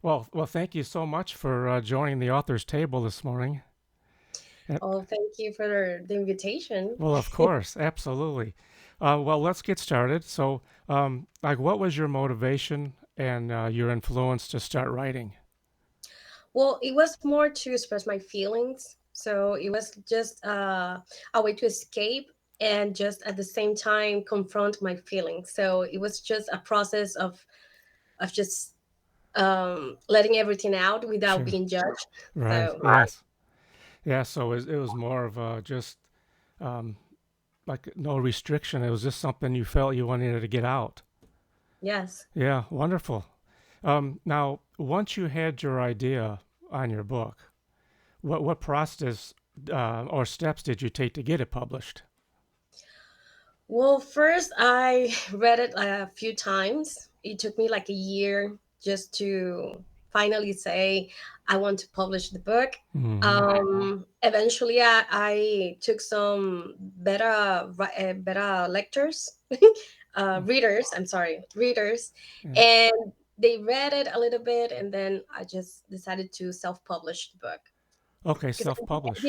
Well, thank you so much for joining the author's table this morning. Uh, Oh, thank you for the invitation. Well, of course, absolutely. Well, let's get started. So, like, what was your motivation and your influence to start writing? Well, it was more to express my feelings. So it was just a way to escape and just at the same time confront my feelings. So it was just a process of just letting everything out without Sure. being judged. Right. So Yes. Yeah. So it was more of just um, like no restriction. It was just something you felt you wanted to get out. yes. Yeah. Wonderful. Now, once you had your idea on your book, what process or steps did you take to get it published? Well, first I read it a few times. It took me like a year just to finally say I want to publish the book. Hmm. Eventually, I took some beta lectors, readers. I'm sorry, readers, Yeah. and they read it a little bit, and then I just decided to self-publish the book Okay, because self-publish.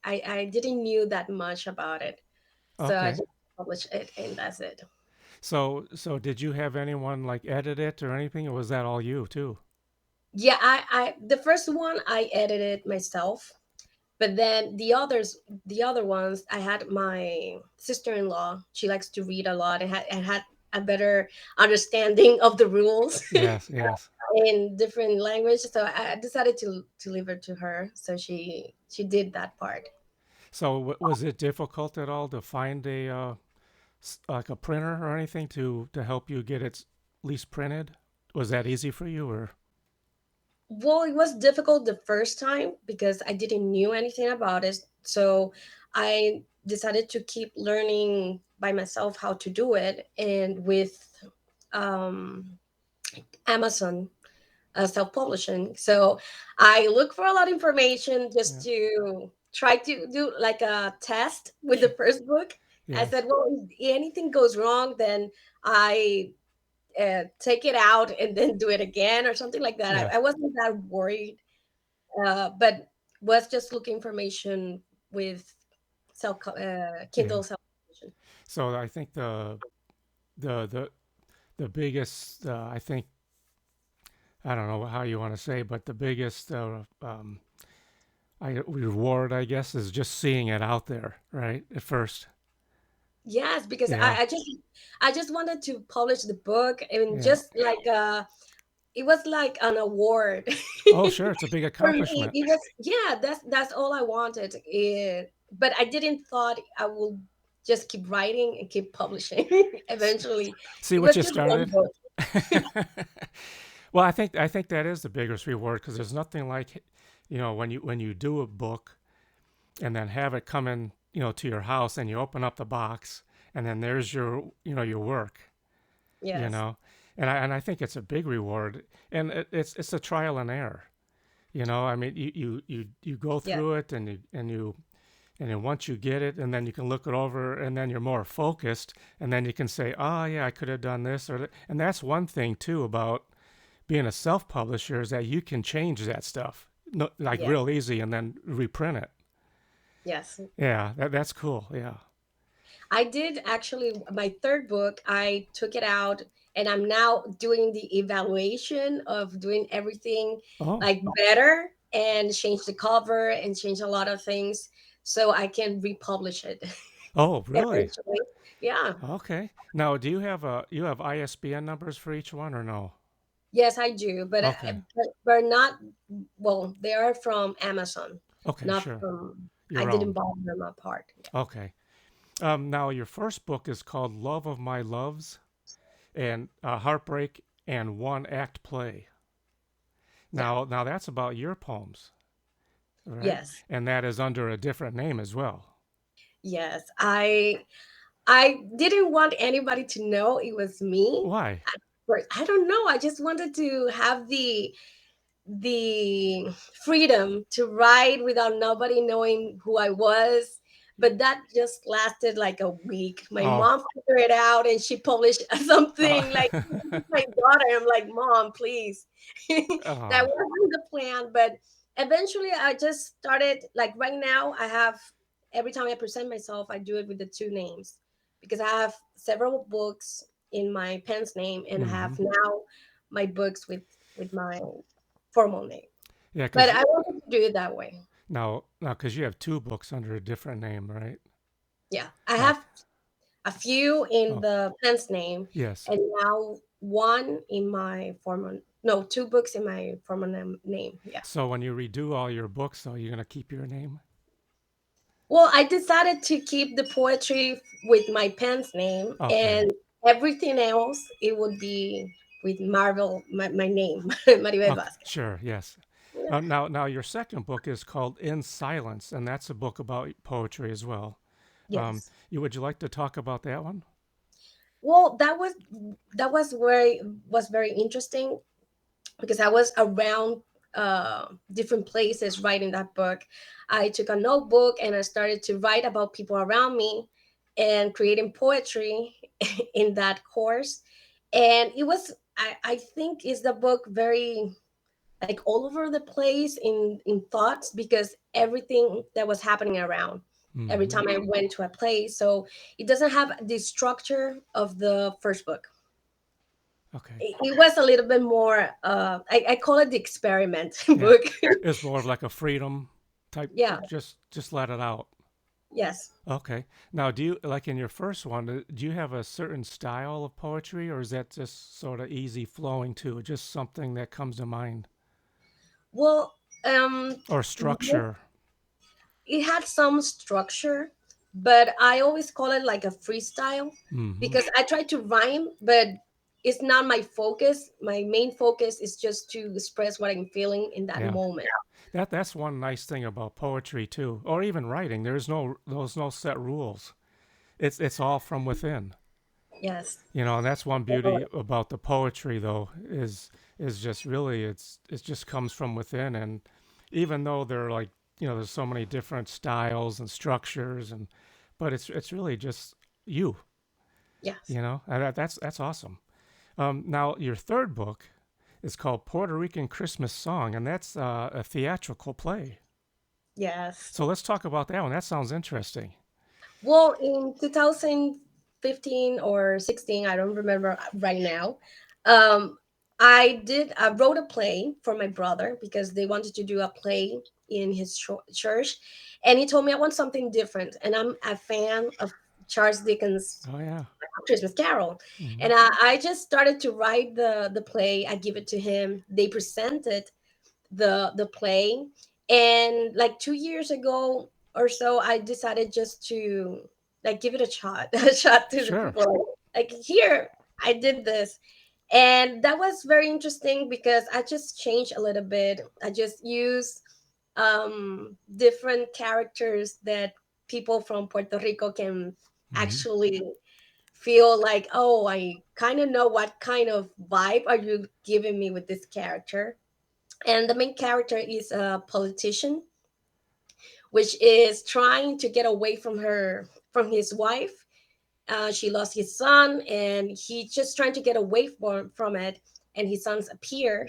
I didn't knew that much about it. So I Okay. just published it and that's it. So did you have anyone like edit it or anything, or was that all you too? Yeah, I the first one I edited myself, but then the other ones, I had my sister-in-law. She likes to read a lot and had a better understanding of the rules Yes, yes. in different language. So I decided to leave it to her. So she did that part. So was it difficult at all to find a like a printer or anything to help you get it at least printed? Was that easy for you or? Well, it was difficult the first time because I didn't knew anything about it. So I decided to keep learning by myself how to do it, and with um, Amazon self-publishing. So I look for a lot of information just Yeah. to try to do like a test with the Sure. first book. I Yes. said, well, if anything goes wrong, then I take it out and then do it again or something like that. I Yes. wasn't that worried, but was just looking information with Yeah. Kindle self publishing. So I think the the the biggest I think I don't know how you want to say, but the biggest reward, I guess, is just seeing it out there, right? At first. Yes, because Yeah. I just wanted to publish the book and Yeah. just like it was like an award Oh, sure. It's a big for me. accomplishment. It was, yeah, that's all I wanted. But I didn't thought I would just keep writing and keep publishing. Eventually, See it what was you just one started? book. Well, I think that is the biggest reward because there's nothing like, when you do a book and then have it come in, to your house and you open up the box and then there's your work, you Yes. know, and I think it's a big reward and it's a trial and error. I mean, you go Yes. through it and then once you get it, and then you can look it over, and then you're more focused, and then you can say, "Oh, yeah, I could have done this," or and that's one thing too about being a self-publisher is that you can change that stuff, no, like Yes. real easy, and then reprint it. Yes. Yeah, that's cool. Yeah. I did actually my third book, I took it out and I'm now doing the evaluation of doing everything Oh, like better and change the cover and change a lot of things so I can republish it oh, really? eventually. Yeah. Okay. Now, do you have ISBN numbers for each one or no? Yes, I do, Okay. but not, well, they are from Amazon, Okay, not sure. from, I Your didn't own. buy them apart. Yeah. Okay. Now, your first book is called Love of My Loves and Heartbreak and One Act Play. Yeah. Now that's about your poems, right? Yes. And that is under a different name as well. Yes. I didn't want anybody to know it was me. Why? But I don't know. I just wanted to have the freedom to write without nobody knowing who I was. but that just lasted like a week. My Oh, mom figured it out and she published something like, oh, my daughter. I'm like, Mom, please. That oh. wasn't the plan, but eventually I just started. Like right now, I have, every time I present myself, I do it with the two names because I have several books in my pen's name and Hmm. have now my books with my formal name. Yeah, But because I wanted to do it that way. now, because you have two books under a different name, right? Yeah, I Okay. have a few in Oh, the pen's name, yes. and now one in my formal. No, two books in my formal name. Yeah. So when you redo all your books, though, you're gonna keep your name. Well, I decided to keep the poetry with my pen's name, Okay. and everything else it would be with Marvel, my name, Maribel Okay. Vazquez. Sure. Yes. Yeah. Now, your second book is called In Silence, and that's a book about poetry as well. Yes. Would you like to talk about that one? Well, that was very was very interesting because I was around different places writing that book. I took a notebook and I started to write about people around me and creating poetry in that course. And it was, I think, is the book very like all over the place in thoughts because everything that was happening around every Hmm. time I went to a place. So it doesn't have the structure of the first book. Okay. It was a little bit more I call it the experiment Yeah. book. It's more of like a freedom type. Yeah. Just let it out. Yes. Okay. Now, do you like in your first one? Do you have a certain style of poetry, or is that just sort of easy flowing too, just something that comes to mind, Well, um or structure? it had some structure, but I always call it like a freestyle Hmm. because I try to rhyme, but it's not my focus. My main focus is just to express what I'm feeling in that Yeah. moment. That's one nice thing about poetry too, or even writing. There's no set rules. It's all from within. Yes. And that's one beauty about the poetry though is just really it just comes from within. And even though they're like, there's so many different styles and structures, but it's really just you. Yes. And that's awesome. Now your third book is called Puerto Rican Christmas Song, and that's a theatrical play. Yes. So let's talk about that one. That sounds interesting. Well, in 2015 or 16, I don't remember right now. Um, I wrote a play for my brother because they wanted to do a play in his church, and he told me I want something different, and I'm a fan of Charles Dickens' Oh yeah. Christmas Carol, Hmm. and I just started to write the play. I give it to him. They presented the play, and like 2 years ago or so I decided just to like give it a shot a shot to the Sure. people, like here I did this. And that was very interesting because I just changed a little bit. I just used different characters that people from Puerto Rico can Hmm. actually feel like, oh, I kind of know what kind of vibe are you giving me with this character. And the main character is a politician which is trying to get away from his wife. She lost his son and he's just trying to get away from it, and his sons appear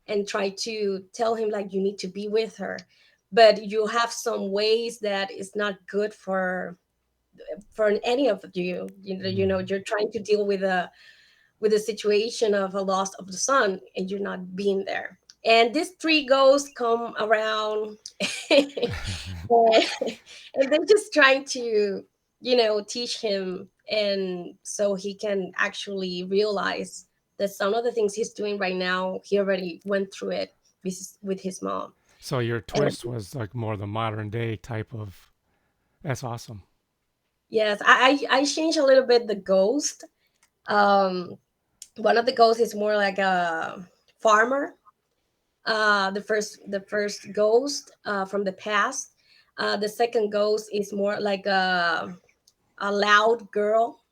and try to tell him like you need to be with her, but you have some ways that is not good for any of you. Hmm. You're trying to deal with a situation of a loss of the son and you're not being there. And these three ghosts come around and they're just trying to, teach him, and so he can actually realize that some of the things he's doing right now, he already went through it with his mom. So your And twist was like more the modern day type of. That's awesome. yes, I changed a little bit the ghost. Um, one of the ghosts is more like a farmer. The first ghost from the past. The second ghost is more like a loud girl,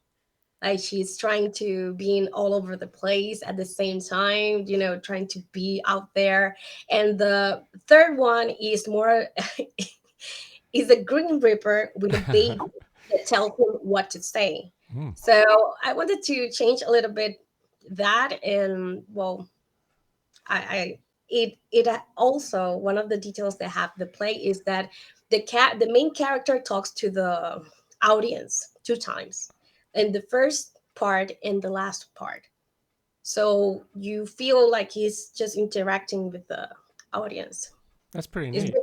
like she's trying to be in all over the place at the same time, trying to be out there. And the third one is more is a Green Reaper with a baby that tells him what to say. Hmm, So I wanted to change a little bit that, and well, I it also, one of the details that have the play is that the main character talks to the audience two times, in the first part and the last part. So you feel like he's just interacting with the audience. that's pretty It's neat.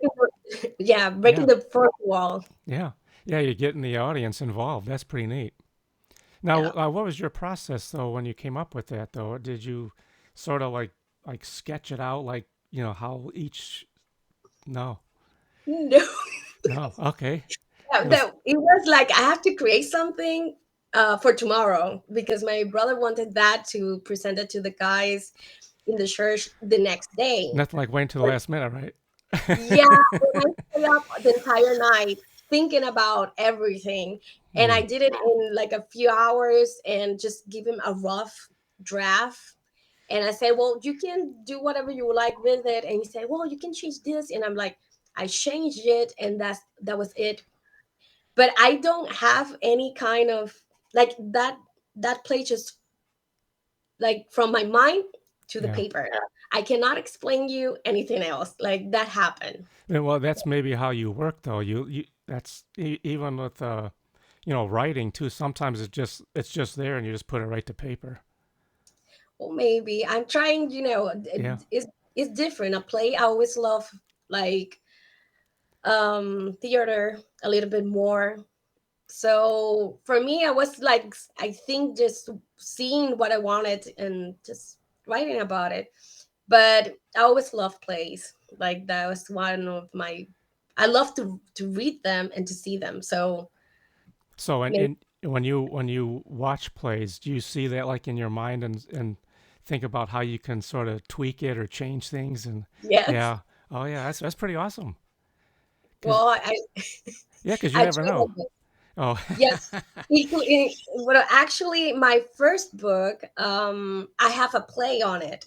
yeah, breaking Yeah, the fourth wall. yeah, yeah. You're getting the audience involved. That's pretty neat. Now, Yeah. what was your process though when you came up with that though? Did you sort of like sketch it out like how each? No, No. no. Okay. It was That it was like I have to create something for tomorrow because my brother wanted that to present it to the guys in the church the next day. nothing like waiting to the But last minute, yeah, right? and I stayed up the entire night thinking about everything, and Hmm. I did it in like a few hours and just give him a rough draft. And I said, "Well, you can do whatever you like with it." And he said, "Well, you can change this." And I'm like, I changed it, and that was it. But I don't have any kind of like that play just like from my mind to the Yeah. paper. I cannot explain you anything else. Like that happened. Yeah, well, that's maybe how you work, though. You that's even with writing too. Sometimes it's just there, and you just put it right to paper. Well, maybe I'm trying. Yeah. It's different. A play. I always love like theater a little bit more. So for me, I was like, I think just seeing what I wanted and just writing about it. But I always loved plays. Like that was one of my. I love to read them and to see them. So So, and, maybe and when you watch plays, do you see that like in your mind and think about how you can sort of tweak it or change things? And yes. yeah, oh yeah, that's pretty awesome. Cause Well, yeah, cause you I never try my know. best. Oh, Yes. Well, actually, my first book, I have a play on it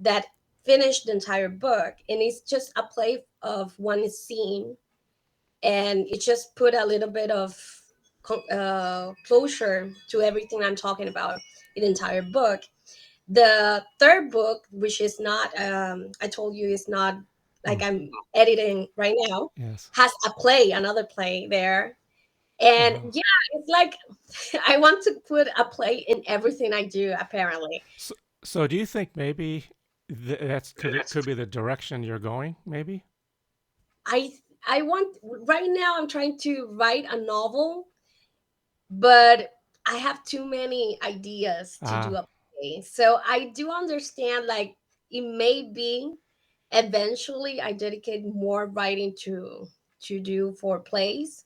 that finished the entire book, and it's just a play of one scene, and it just put a little bit of closure to everything I'm talking about in the entire book. The third book, which is not, I told you, is not mm, like I'm editing right now, yes. has a play, another play there. And Wow. yeah, it's like I want to put a play in everything I do, apparently. So, so do you think maybe that's could be the direction you're going? Maybe. I I want right now I'm trying to write a novel, but I have too many ideas to do Ah, a play. So I do understand like it may be eventually I dedicate more writing to do for plays,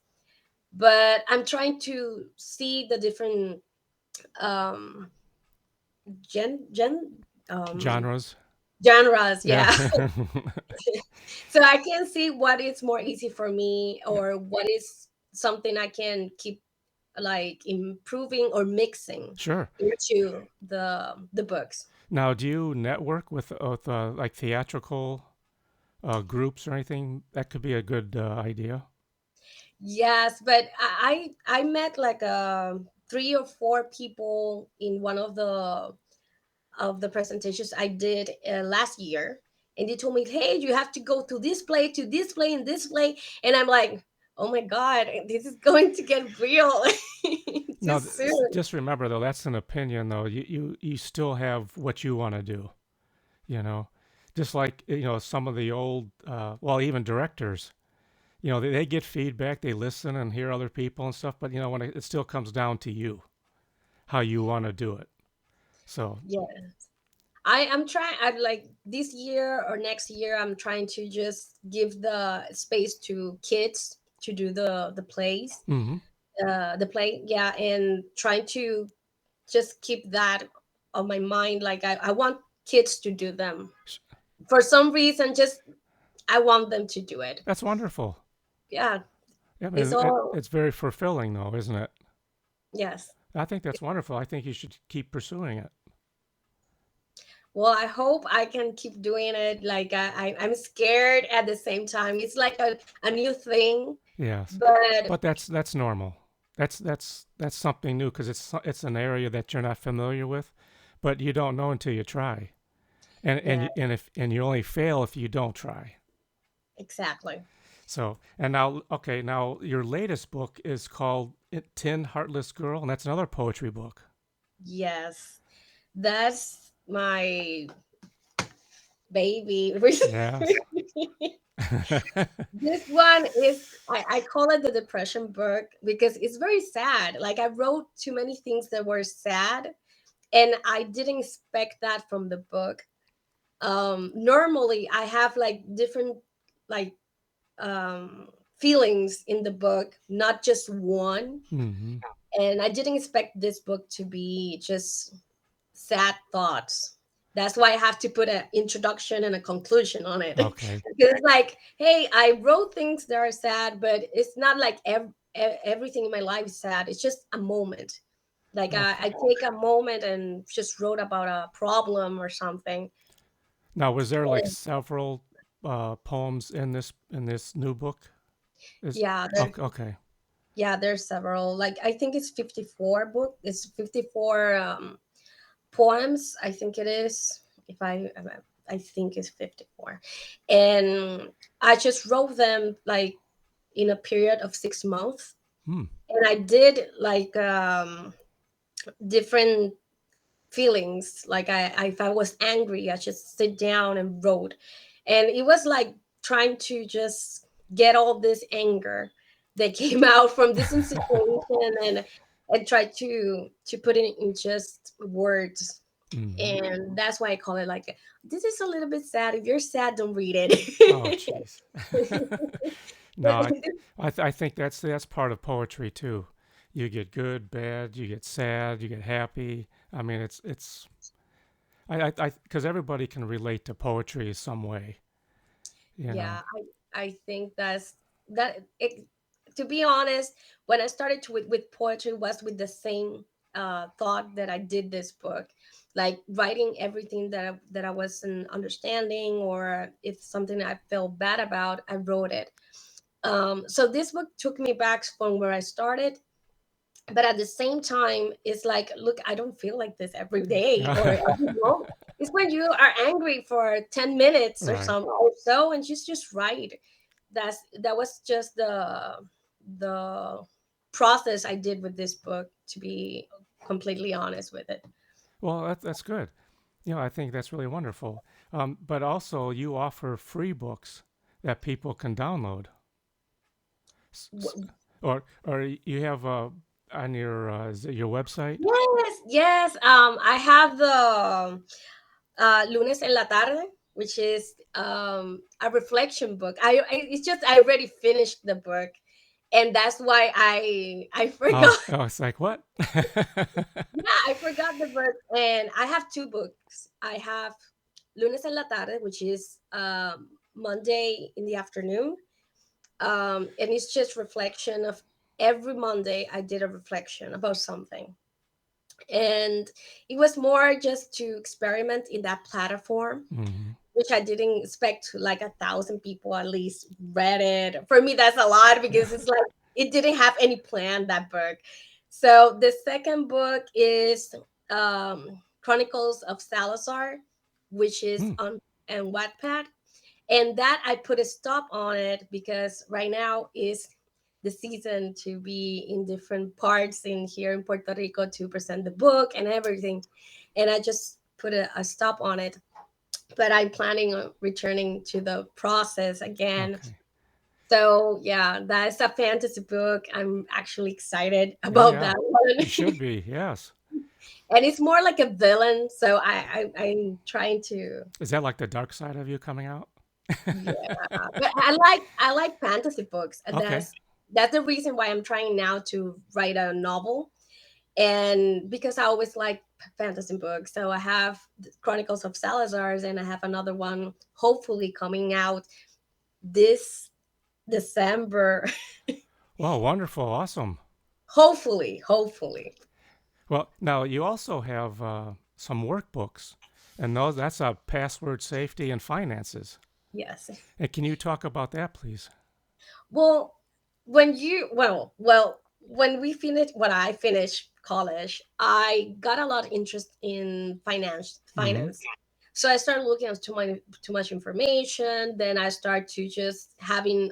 but I'm trying to see the different um gen gen genres. genres, Yeah. yeah. So I can see what is more easy for me Yeah. or what is something I can keep like improving or mixing Sure. into the books. Now, do you network with like theatrical groups or anything? That could be a good idea. Yes, but I met like three or four people in one of the presentations I did last year, and they told me, "Hey, you have to go to this play, and this play," and I'm like, "Oh my god, this is going to get real too Now, soon." just remember though, that's an opinion though. You still have what you want to do. You know, just like some of the old, well, even directors. They get feedback, they listen and hear other people and stuff. But when it still comes down to you, how you want to do it. So, Yeah, I am trying. I like this year or next year. I'm trying to just give the space to kids to do the plays, hmm the play. Yeah, and trying to just keep that on my mind. Like I want kids to do them for some reason. Just I want them to do it. that's wonderful. Yeah, Yeah, it's and all it's very fulfilling though, isn't it? yes. I think that's wonderful. I think you should keep pursuing it. Well, I hope I can keep doing it. Like I'm scared at the same time. It's like a new thing. Yes, But but that's normal. That's something new because it's an area that you're not familiar with, but you don't know until you try. yeah, And you only fail if you don't try. exactly. So and now okay, now your latest book is called Tin Heartless Girl, and that's another poetry book. Yes, that's my baby. Yes. This one is, I call it the depression book because it's very sad. Like, I wrote too many things that were sad, and I didn't expect that from the book. Normally I have like different, like, feelings in the book, not just one. hmm And I didn't expect this book to be just sad thoughts. That's why I have to put an introduction and a conclusion on it. Okay. Because it's like, hey, I wrote things that are sad, but it's not like everything in my life is sad. It's just a moment. Like, Okay. I take a moment and just wrote about a problem or something. Now, was there like several poems in this new book? Is Yeah, okay. Okay. yeah, there's several. Like, I think it's 54 book. It's 54 poems. I think it is. If I think it's 54, and I just wrote them like in a period of 6 months, Hmm. and I did like different feelings. Like, if I was angry, I just sit down and wrote, and it was like trying to just get all this anger that came out from this situation, and try to put it in just words. hmm And that's why I call it like, this is a little bit sad. If you're sad, don't read Oh, it. jeez. No, But I think that's part of poetry too. You get good, bad, you get sad, you get happy. I mean, it's I because everybody can relate to poetry some way, you know. yeah, I think that it, to be honest, when I started with poetry was with the same thought that I did this book, like writing everything that I wasn't understanding, or if something I felt bad about, I wrote it. So this book took me back from where I started, but at the same time, it's like, look, I don't feel like this every day or every moment. It's when you are angry for 10 minutes or Right. something or so, and just right. That was just the process I did with this book, to be completely honest with it. Well, that's good. You know, I think that's really wonderful. But also, you offer free books that people can download, W- or you have on your is it your website? Yes, yes. I have the Lunes en la tarde, which is a reflection book. It's just I already finished the book, and that's why I Oh, forgot. oh, it's like what? Yeah, I forgot the book, and I have two books. I have Lunes en la tarde, which is Monday in the afternoon, and it's just reflection of every Monday. I did a reflection about something, and it was more just to experiment in that platform, hmm which I didn't expect, like 1,000 people at least read it. For me, that's a lot because it's like it didn't have any plan, that book. So the second book is Chronicles of Salazar, which is Hmm. on and Wattpad, and that I put a stop on it because right now is the season to be in different parts in here in Puerto Rico to present the book and everything, and I just put a stop on it, but I'm planning on returning to the process again. Okay. So yeah, that's a fantasy book. I'm actually excited Oh about yeah. that one. You should be. Yes. And it's more like a villain. So I'm trying to, Is that like the dark side of you coming out? yeah. But I like fantasy books. And Okay. that's the reason why I'm trying now to write a novel. And because I always like fantasy books. So I have the Chronicles of Salazar's, and I have another one hopefully coming out this December. Well, wonderful. Awesome. Hopefully. Well, now you also have some workbooks, and those that's password safety and finances. Yes. And can you talk about that, please? Well, when you when we finished when I finished college, I got a lot of interest in Mm-hmm. finance. So I started looking at too much information. Then I started to just having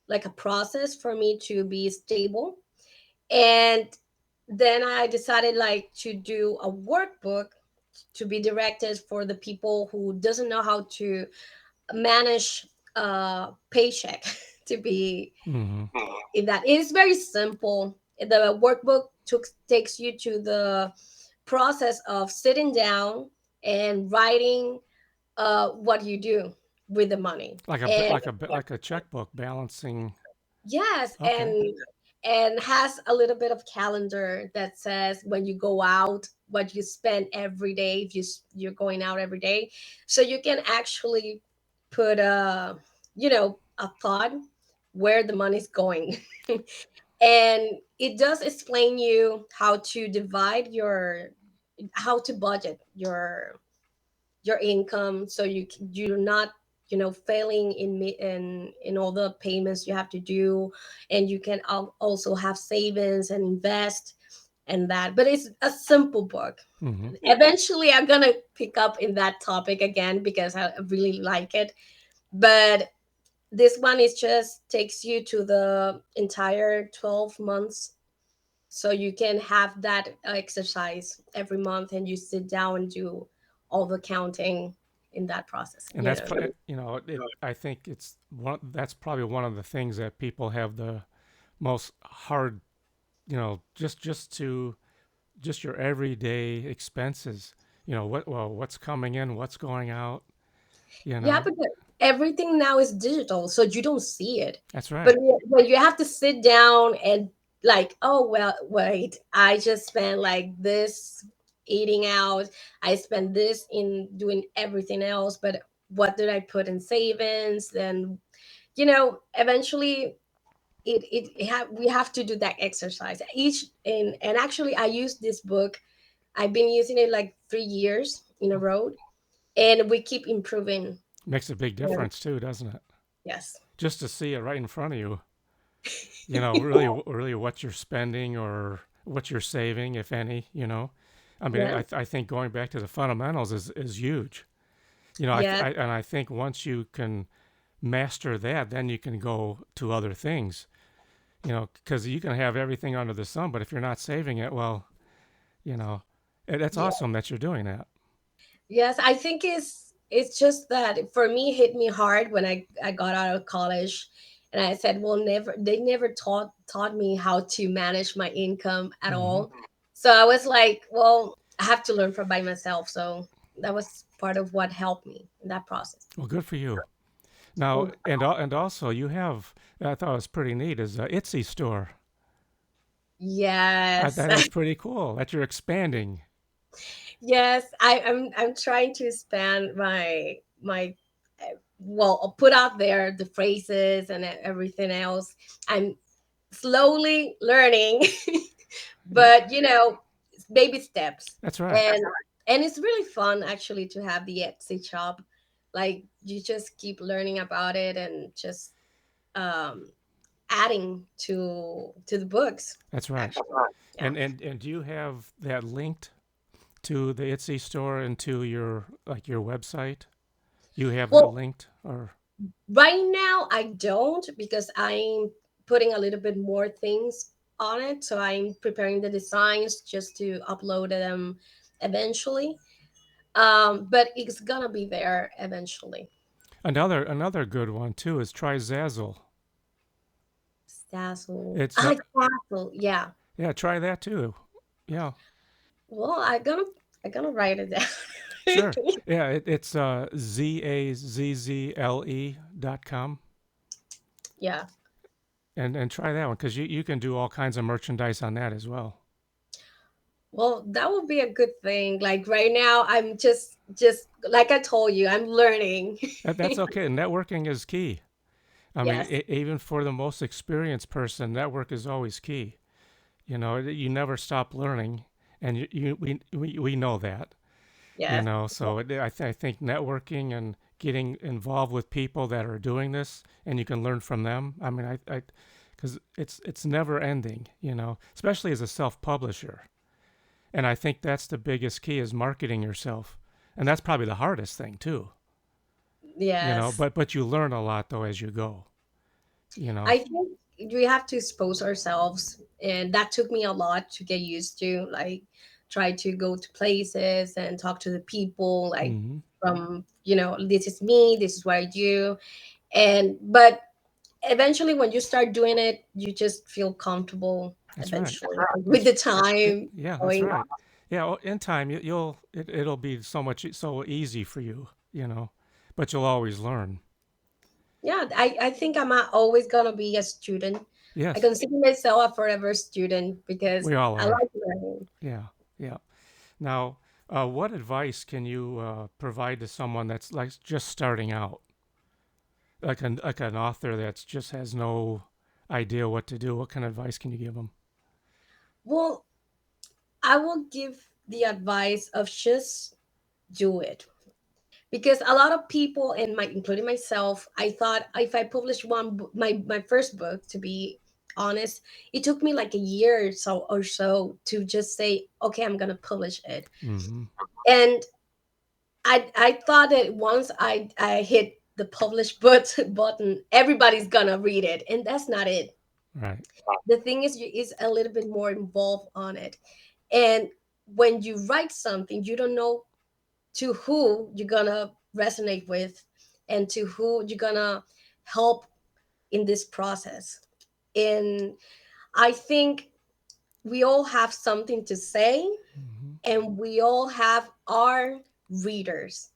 like a process for me to be stable. And then I decided like to do a workbook to be directed for the people who doesn't know how to manage a paycheck to be Mm-hmm. in that. It is very simple. The workbook takes you to the process of sitting down and writing what you do with the money. And Like a checkbook balancing. yes, Okay. and has a little bit of calendar that says when you go out, what you spend every day, if you're going out every day. So you can actually put a thought where the money's going. And it does explain you how to divide your how to budget your income, so you're not failing in all the payments you have to do. And you can also have savings and invest and that. But it's a simple book. Mm-hmm. Eventually I'm gonna pick up in that topic again because I really like it. But this one is just takes you to the entire 12 months, so you can have that exercise every month and you sit down and do all the counting in that process, And I think that's probably one of the things that people have the most hard, just your everyday expenses. What's coming in, what's going out, you Yeah, know. but everything now is digital, so you don't see it. That's But right. when you have to sit down and like, oh well, wait, I just spent like this eating out, I spent this in doing everything else, but what did I put in savings? Then eventually we have to do that exercise each. And actually I use this book. I've been using it like 3 years in a row, and we keep improving. Makes a big Yeah. difference too, doesn't it? Yes. Just to see it right in front of you, really what you're spending or what you're saving, if any. I mean, Yeah. I think going back to the fundamentals is huge. Yes. And I think once you can master that, then you can go to other things. Because you can have everything under the sun, but if you're not saving it, well, you know, that's Yeah. awesome that you're doing that. Yes, I think it's just that for me, it hit me hard when I got out of college. And I said, well, never they never taught me how to manage my income at Hmm. all. So I was like, well, I have to learn from by myself. So that was part of what helped me in that process. Well, good for you. Now, Well, and also you have, I thought it was pretty neat, is a Etsy store. yes. That's pretty cool that you're expanding. Yes, I'm trying to expand my well, I'll put out there the phrases and everything else. I'm slowly learning, Yeah, but baby steps. that's right. And it's really fun actually to have the Etsy shop. Like you just keep learning about it and just um adding to the books That's right. actually. Yeah. And do you have that linked to the Etsy store and to your website? You have that Well, linked or right now, I don't because I'm putting a little bit more things on it. So I'm preparing the designs just to upload them eventually. But it's gonna be there eventually. another good one too is try Zazzle. Dazzle. It's Ah, Dazzle. Yeah. yeah, try that too. Yeah, Well, I'm gonna write it down. sure. Yeah, it's zazzle.com Yeah. and try that one because you can do all kinds of merchandise on that as well. Well, that would be a good thing. Like right now, I'm just like I told you, I'm learning. That's okay. Networking is key. I mean, Yes. even for the most experienced person, network is always key. You never stop learning, and we know that. Yes. So I think networking and getting involved with people that are doing this, and you can learn from them. I mean, because it's never ending, especially as a self publisher. And I think that's the biggest key is marketing yourself, and that's probably the hardest thing too. Yes. But you learn a lot though as you go. You know. I think we have to expose ourselves, and that took me a lot to get used to. Like, try to go to places and talk to the people, like Mm-hmm. from this is me, this is what I do, and but eventually, when you start doing it, you just feel comfortable. That's right. Eventually, with That's the time yeah. That's going. right. Yeah. In time, it'll be so easy for you. But you'll always learn. Yeah, I think always gonna be a student. I Yes, consider myself a forever student because we all I are. like learning. Yeah. Yeah. Now, what advice can you provide to someone that's like just starting out, like an author that's just has no idea what to do? What kind of advice can you give them? Well, I will give the advice of just do it, because a lot of people, and including myself, I thought if I published my first book, to be honest, it took me like a year or so to just say, okay, I'm gonna publish it. Mm-hmm. And I thought that once I hit the publish button, everybody's gonna read it, and that's not it. Right. The thing is a little bit more involved on it. And when you write something, you don't know to who you're gonna resonate with, and to who you're gonna help in this process. And I think we all have something to say, Mm-hmm. and we all have our readers.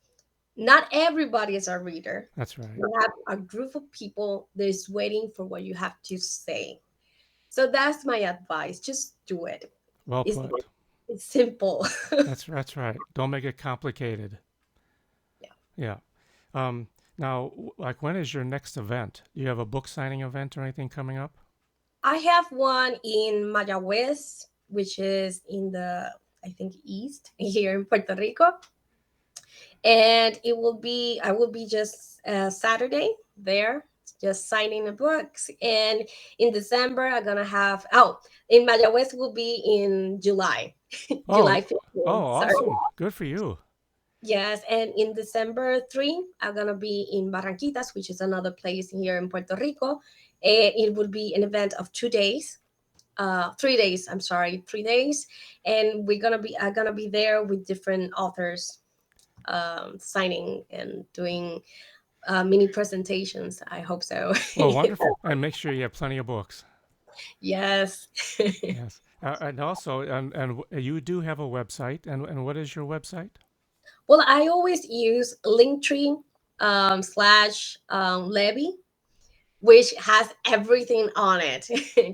Not everybody is our reader. That's right. We have a group of people that is waiting for what you have to say. So that's my advice. Just do it. Well It's put. it's simple. That's right. Don't make it complicated. Yeah. Yeah. Now, like, when is your next event? Do you have a book signing event or anything coming up? I have one in Mayagüez, which is in the, I think, east here in Puerto Rico, and I will be just Saturday there, just signing the books. And in December I'm gonna have, in Mayagüez will be in July, Oh, July oh, 15th. Sorry. awesome. Good for you. Yes, and in December 3, I'm gonna be in Barranquitas, which is another place here in Puerto Rico. And it will be an event of 2 days, 3 days. I'm sorry, 3 days, and I'm gonna be there with different authors, signing and doing mini presentations. I hope so. Well, wonderful. And make sure you have plenty of books. Yes. Yes. And also, you do have a website. And what is your website? Well, I always use Linktree slash Levy, which has everything on it.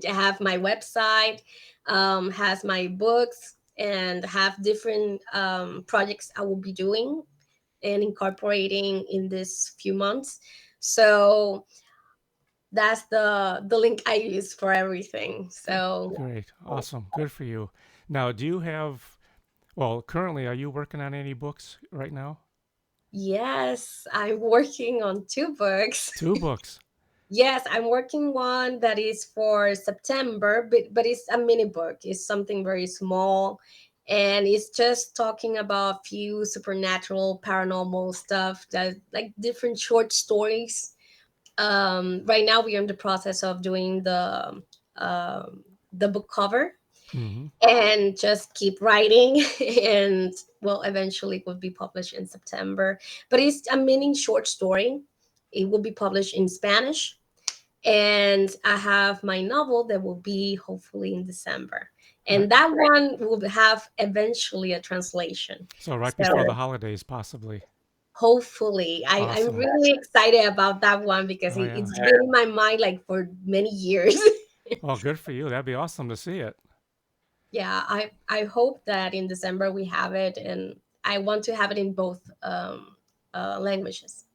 To have my website, has my books, and have different projects I will be doing and incorporating in this few months. So that's the link I use for everything. So Great. Awesome. Good for you. Now, do you have, well, currently, are you working on any books right now? yes, I'm working on two books. Two books. Yes, I'm working one that is for September, but it's a mini book. It's something very small, and it's just talking about few supernatural, paranormal stuff, that like different short stories. Right now, we are in the process of doing the book cover, Mm-hmm. and just keep writing, and well, eventually it will be published in September. But it's a mini short story. It will be published in Spanish, and I have my novel that will be hopefully in December, Right. and that one will have eventually a translation. So right So before the holidays, possibly. hopefully, I'm Awesome. really excited about that one because Oh, yeah. it's been in my mind like for many years. Oh, good for you. That'd be awesome to see it. Yeah, I hope that in December we have it, and I want to have it in both languages.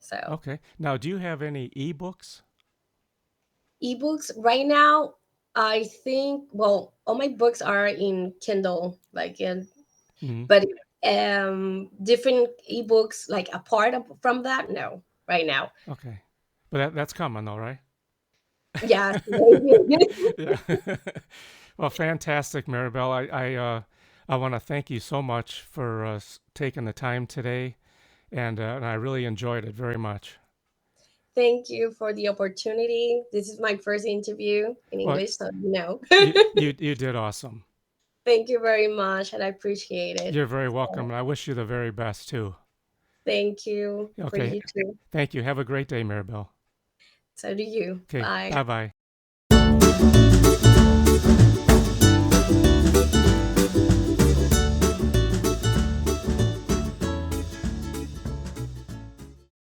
So Okay. Now, do you have any ebooks? ebooks right now, I think, well, all my books are in Kindle, like in, Mm-hmm. but Different ebooks like apart from that, no, right now. Okay, but that's coming though, right? Yes. Maybe. Yeah. Well, fantastic, Maribel. I want to thank you so much for taking the time today, and I really enjoyed it very much. Thank you for the opportunity. This is my first interview in Well, English, so you know. you did awesome. Thank you very much, and I appreciate it. You're very welcome, So, and I wish you the very best too. thank you for Okay, you too. thank you. Have a great day, Maribel. So do you. Okay, Bye. bye bye.